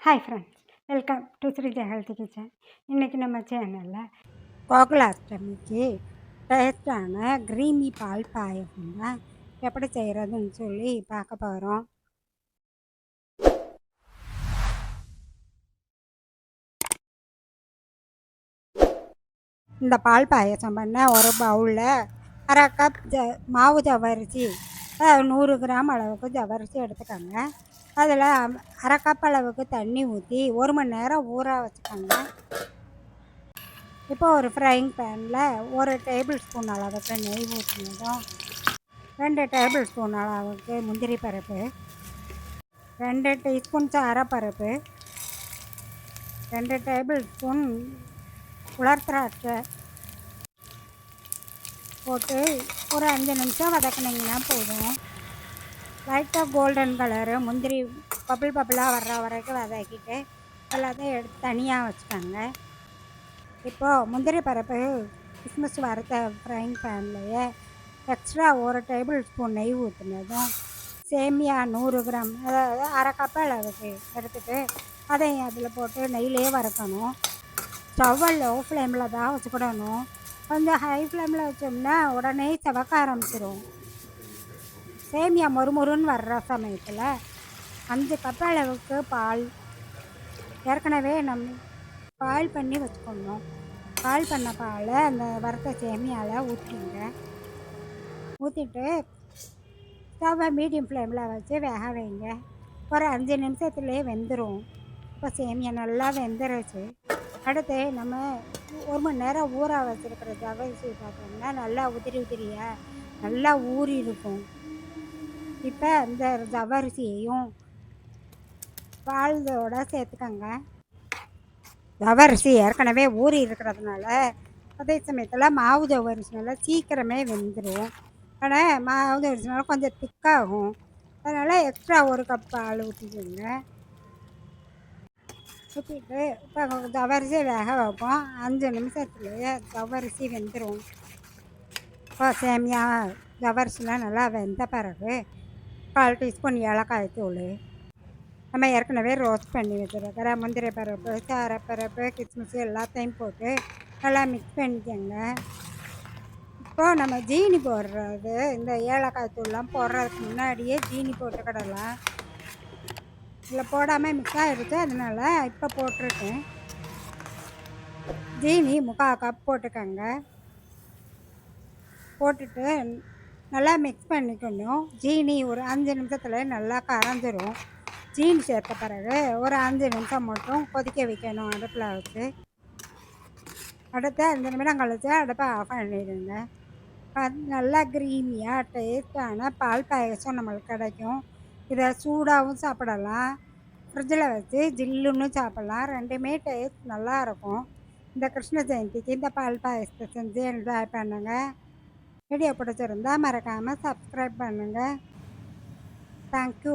Hi friends, welcome to Sreeja healthy kitchen. இன்றைக்கி நம்ம சேனலில் கோகுலாஷ்டமிக்கு டேஸ்டான க்ரீமி பால் பாயசம் தான் எப்படி செய்கிறதுன்னு சொல்லி பார்க்க போகிறோம். இந்த பால் பாயசம் பண்ண ஒரு பவுலில் அரை கப் மாவு ஜவ்வரிசி 100 கிராம் அளவுக்கு ஜவ்வரிசி எடுத்துக்கோங்க. அதில் அரை கப் அளவுக்கு தண்ணி ஊற்றி 1 மணி நேரம் ஊற வச்சுக்கோங்க. இப்போ ஒரு ஃப்ரைங் பேனில் 1 டேபிள் ஸ்பூன் அளவுக்கு நெய் ஊற்றினதும் 2 டேபிள் ஸ்பூன் அளவுக்கு முந்திரி பருப்பு, 2 டீஸ்பூன் சாரப்பருப்பு, 2 டேபிள் ஸ்பூன் உலர் திராட்சை போட்டு ஒரு 5 நிமிஷம் வதக்குனிங்கன்னா போதும். லைட்டாக கோல்டன் கலரு முந்திரி பப்பிளாக வர்ற வரைக்கும் வதக்கிட்டு எல்லாத்தையும் எடுத்து தனியாக வச்சுக்கோங்க. இப்போது முந்திரி பருப்பு கிஸ்மிஸ் வறுத்த ஃப்ரைங் பேன்லேயே எக்ஸ்ட்ரா 1 டேபிள் ஸ்பூன் நெய் ஊற்றினதும் சேமியா 100 கிராம், அதாவது அரை கப் அளவுக்கு எடுத்துகிட்டு அதையும் அதில் போட்டு நெய்லேயே வறுக்கணும். ஸ்டவ்வை லோ ஃப்ளேமில் தான் வச்சுக்கிடணும். கொஞ்சம் ஹை ஃப்ளேமில் வச்சோம்னா உடனே செவக்க ஆரம்பிச்சிடும். சேமியா மொறுமொறுன்னு வர்ற சமயத்தில் 5 கப் அளவுக்கு பால் ஏற்கனவே பால் பண்ணி வச்சுக்கணும். பால் பண்ண பாலை அந்த வறுத்த சேமியாவில் ஊற்றிங்க. ஊற்றிட்டு ஸ்டவ்வை மீடியம் ஃப்ளேமில் வச்சு வேக வைங்க. ஒரு 5 நிமிஷத்துலேயே வெந்துடும். இப்போ சேமியா நல்லா வெந்துருச்சு. அடுத்து நம்ம 1 மணி நேரம் ஊற வச்சுருக்கிற ஜவ்வரிசி பார்த்தோம்னா நல்லா உதிரியாக நல்லா ஊறி இருக்கும். இப்போ அந்த ஜவ்வரிசியையும் பாலோட சேர்த்துக்கோங்க. ஜவ்வரிசி ஏற்கனவே ஊறி இருக்கிறதுனால அதே சமயத்தில் மாவு ஜவ்வரிசினால சீக்கிரமே வெந்துடும். ஆனால் மாவு ஜவ்வரிசினால கொஞ்சம் திக்காகும். அதனால் எக்ஸ்ட்ரா 1 கப் பால் ஊற்றிக்கோங்க. ஊற்றிட்டு இப்போ ஜவ்வரிசி வேக வைப்போம். 5 நிமிஷத்துலேயே ஜவ்வரிசி வெந்துடும். இப்போ சேமியா ஜவ்வரிசிலாம் நல்லா வெந்த பிறகு 1/4 டீஸ்பூன் ஏலக்காய் தூள், நம்ம ஏற்கனவே ரோஸ்ட் பண்ணி வச்சுருக்கிற முந்திரி பருப்பு, சாரப்பருப்பு, கிஸ்மிஸ் எல்லாத்தையும் போட்டு நல்லா மிக்ஸ் பண்ணிக்கோங்க. இப்போது நம்ம ஜீனி போடுறது, இந்த ஏலக்காய் தூள்லாம் போடுறதுக்கு முன்னாடியே ஜீனி போட்டுக்கிடலாம். இதில் போடாமல் மிக்ஸ் ஆகிடுச்சு, அதனால் இப்போ போட்டிருக்கேன். ஜீனி 3/4 கப் போட்டுக்கோங்க. போட்டுட்டு நல்லா மிக்ஸ் பண்ணிக்கணும். ஜீனி ஒரு 5 நிமிஷத்தில் நல்லா கரைஞ்சிரும். ஜீனி சேர்த்த பிறகு ஒரு 5 நிமிஷம் மட்டும் கொதிக்க வைக்கணும் அடுப்பில் வச்சு. அடுத்து 5 நிமிடம் கழித்து அடுப்பை ஆஃப் பண்ணிடுங்க. நல்லா க்ரீமியாக டேஸ்டான பால் பாயசம் நம்மளுக்கு கிடைக்கும். இதை சூடாகவும் சாப்பிடலாம், ஃப்ரிட்ஜில் வச்சு ஜில்லுன்னு சாப்பிட்லாம். ரெண்டுமே டேஸ்ட் நல்லாயிருக்கும். இந்த கிருஷ்ண ஜெயந்திக்கு இந்த பால் பாயசத்தை செஞ்சு என்ஜாய் பண்ணுங்கள். வீடியோ பிடிச்சிருந்தா மறக்காமல் சப்ஸ்கிரைப் பண்ணுங்கள். தேங்க்யூ.